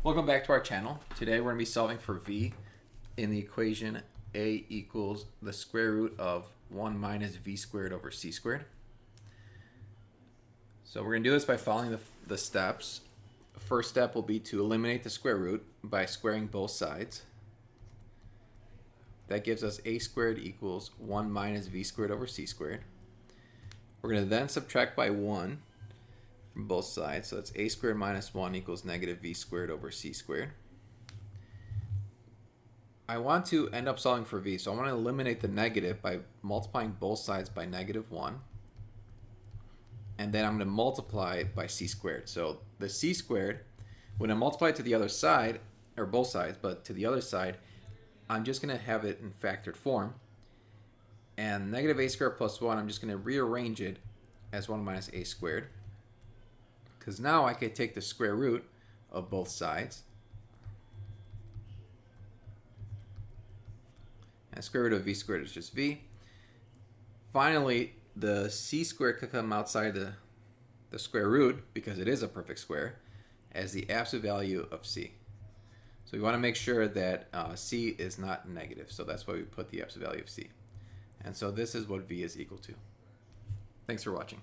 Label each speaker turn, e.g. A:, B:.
A: Welcome back to our channel. Today we're going to be solving for v in the equation a equals the square root of 1 minus v squared over c squared. So we're going to do this by following the steps. The first step will be to eliminate the square root by squaring both sides. That gives us a squared equals 1 minus v squared over c squared. We're going to then subtract by 1 from both sides, so that's a squared minus 1 equals negative v squared over c squared. I want to end up solving for v, so I want to eliminate the negative by multiplying both sides by negative 1. And then I'm going to multiply it by c squared. So the c squared, when I multiply it to the other side, or both sides, but to the other side, I'm just going to have it in factored form. And negative a squared plus 1, I'm just going to rearrange it as 1 minus a squared. Because now I could take the square root of both sides. And square root of v squared is just v. Finally, the c squared could come outside the square root, because it is a perfect square, as the absolute value of c. So we want to make sure that c is not negative, so that's why we put the absolute value of c. And so this is what v is equal to. Thanks for watching.